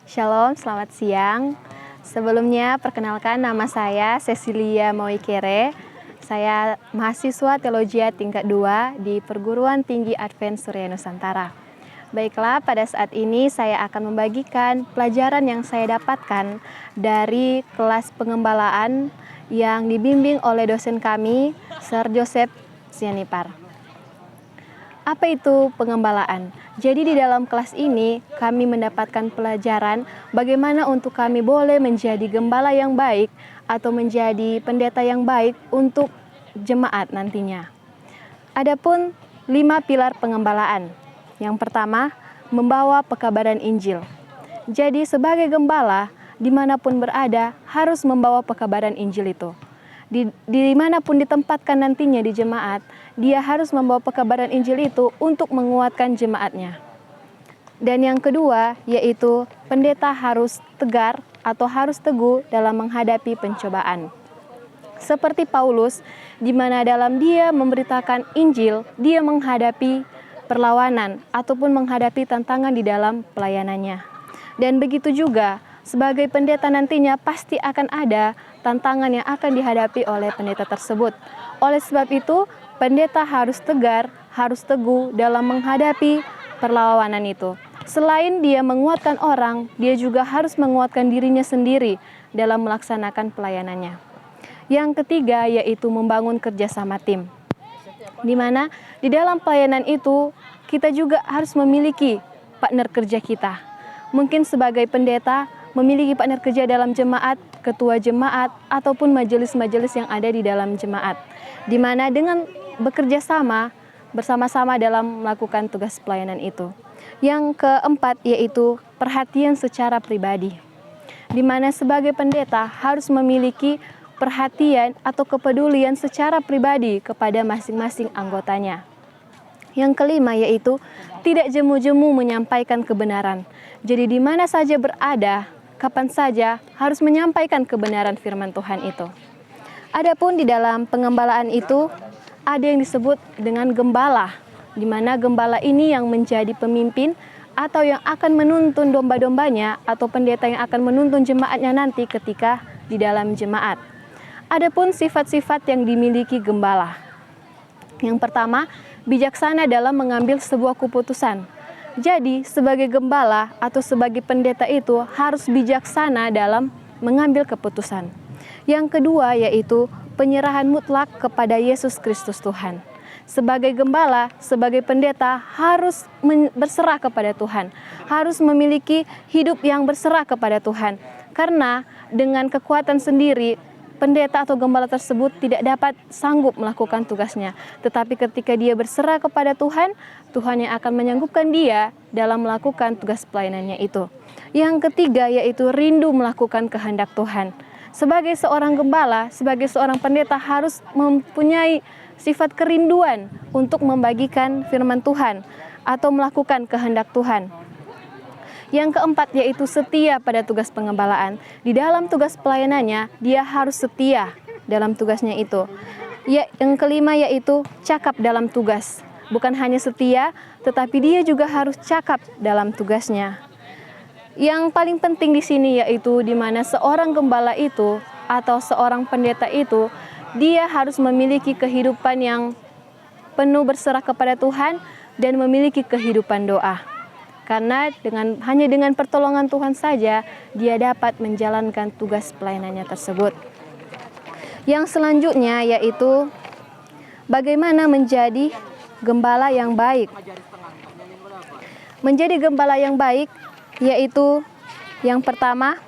Shalom, selamat siang. Sebelumnya, perkenalkan nama saya Cecilia Moikere. Saya mahasiswa teologi tingkat 2 di Perguruan Tinggi Advent Suria Nusantara. Baiklah, pada saat ini saya akan membagikan pelajaran yang saya dapatkan dari kelas pengembalaan yang dibimbing oleh dosen kami, Sir Joseph Sianipar. Apa itu pengembalaan? Jadi di dalam kelas ini kami mendapatkan pelajaran bagaimana untuk kami boleh menjadi gembala yang baik atau menjadi pendeta yang baik untuk jemaat nantinya. Adapun 5 pilar pengembalaan. Yang pertama, membawa pekabaran Injil. Jadi sebagai gembala, dimanapun berada harus membawa pekabaran Injil itu. Dimanapun ditempatkan nantinya di jemaat, dia harus membawa pekabaran Injil itu untuk menguatkan jemaatnya. Dan yang kedua, yaitu pendeta harus tegar atau harus teguh dalam menghadapi pencobaan. Seperti Paulus, di mana dalam dia memberitakan Injil, dia menghadapi perlawanan ataupun menghadapi tantangan di dalam pelayanannya. Dan begitu juga, sebagai pendeta nantinya pasti akan ada tantangan yang akan dihadapi oleh pendeta tersebut. Oleh sebab itu, pendeta harus tegar, harus teguh dalam menghadapi perlawanan itu. Selain dia menguatkan orang, dia juga harus menguatkan dirinya sendiri dalam melaksanakan pelayanannya. Yang ketiga yaitu membangun kerjasama tim. Di mana di dalam pelayanan itu kita juga harus memiliki partner kerja kita. Mungkin sebagai pendeta memiliki partner kerja dalam jemaat, ketua jemaat, ataupun majelis-majelis yang ada di dalam jemaat. Di mana dengan bekerja sama, bersama-sama dalam melakukan tugas pelayanan itu. Yang keempat yaitu perhatian secara pribadi. Di mana sebagai pendeta harus memiliki perhatian atau kepedulian secara pribadi kepada masing-masing anggotanya. Yang kelima yaitu tidak jemu-jemu menyampaikan kebenaran. Jadi di mana saja berada, kapan saja harus menyampaikan kebenaran firman Tuhan itu. Adapun di dalam pengembalaan itu ada yang disebut dengan gembala, di mana gembala ini yang menjadi pemimpin atau yang akan menuntun domba-dombanya atau pendeta yang akan menuntun jemaatnya nanti ketika di dalam jemaat. Adapun sifat-sifat yang dimiliki gembala. Yang pertama, bijaksana dalam mengambil sebuah keputusan. Jadi, sebagai gembala atau sebagai pendeta itu harus bijaksana dalam mengambil keputusan. Yang kedua yaitu penyerahan mutlak kepada Yesus Kristus Tuhan. Sebagai gembala, sebagai pendeta harus berserah kepada Tuhan. Harus memiliki hidup yang berserah kepada Tuhan. Karena dengan kekuatan sendiri, pendeta atau gembala tersebut tidak dapat sanggup melakukan tugasnya. Tetapi ketika dia berserah kepada Tuhan, Tuhan yang akan menyanggupkan dia dalam melakukan tugas pelayanannya itu. Yang ketiga yaitu rindu melakukan kehendak Tuhan. Sebagai seorang gembala, sebagai seorang pendeta harus mempunyai sifat kerinduan untuk membagikan firman Tuhan atau melakukan kehendak Tuhan. Yang keempat yaitu setia pada tugas pengembalaan. Di dalam tugas pelayanannya, dia harus setia dalam tugasnya itu. Yang kelima yaitu cakap dalam tugas. Bukan hanya setia, tetapi dia juga harus cakap dalam tugasnya. Yang paling penting di sini yaitu di mana seorang gembala itu atau seorang pendeta itu, dia harus memiliki kehidupan yang penuh berserah kepada Tuhan dan memiliki kehidupan doa. Karena hanya dengan pertolongan Tuhan saja dia dapat menjalankan tugas pelayanannya tersebut. Yang selanjutnya yaitu bagaimana menjadi gembala yang baik. Menjadi gembala yang baik yaitu yang pertama,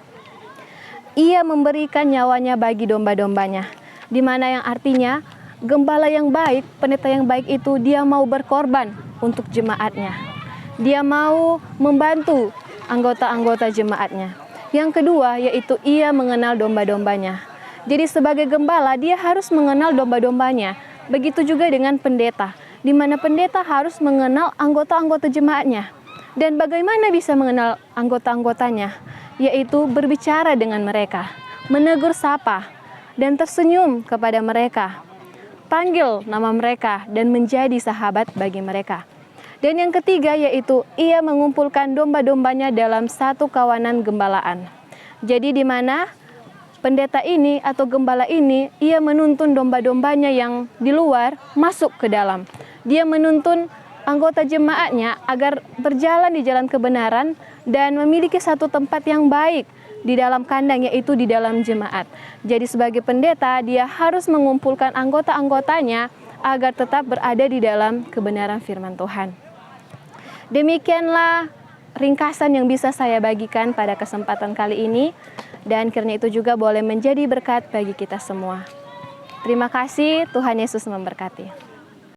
ia memberikan nyawanya bagi domba-dombanya. Di mana yang artinya gembala yang baik, pendeta yang baik itu dia mau berkorban untuk jemaatnya. Dia mau membantu anggota-anggota jemaatnya. Yang kedua yaitu ia mengenal domba-dombanya. Jadi sebagai gembala dia harus mengenal domba-dombanya. Begitu juga dengan pendeta, di mana pendeta harus mengenal anggota-anggota jemaatnya. Dan bagaimana bisa mengenal anggota-anggotanya? Yaitu berbicara dengan mereka, menegur sapa, dan tersenyum kepada mereka. Panggil nama mereka dan menjadi sahabat bagi mereka. Dan yang ketiga yaitu ia mengumpulkan domba-dombanya dalam satu kawanan gembalaan. Jadi di mana pendeta ini atau gembala ini, ia menuntun domba-dombanya yang di luar masuk ke dalam. Dia menuntun anggota jemaatnya agar berjalan di jalan kebenaran dan memiliki satu tempat yang baik di dalam kandang, yaitu di dalam jemaat. Jadi sebagai pendeta, dia harus mengumpulkan anggota-anggotanya agar tetap berada di dalam kebenaran firman Tuhan. Demikianlah ringkasan yang bisa saya bagikan pada kesempatan kali ini, dan karena itu juga boleh menjadi berkat bagi kita semua. Terima kasih, Tuhan Yesus memberkati.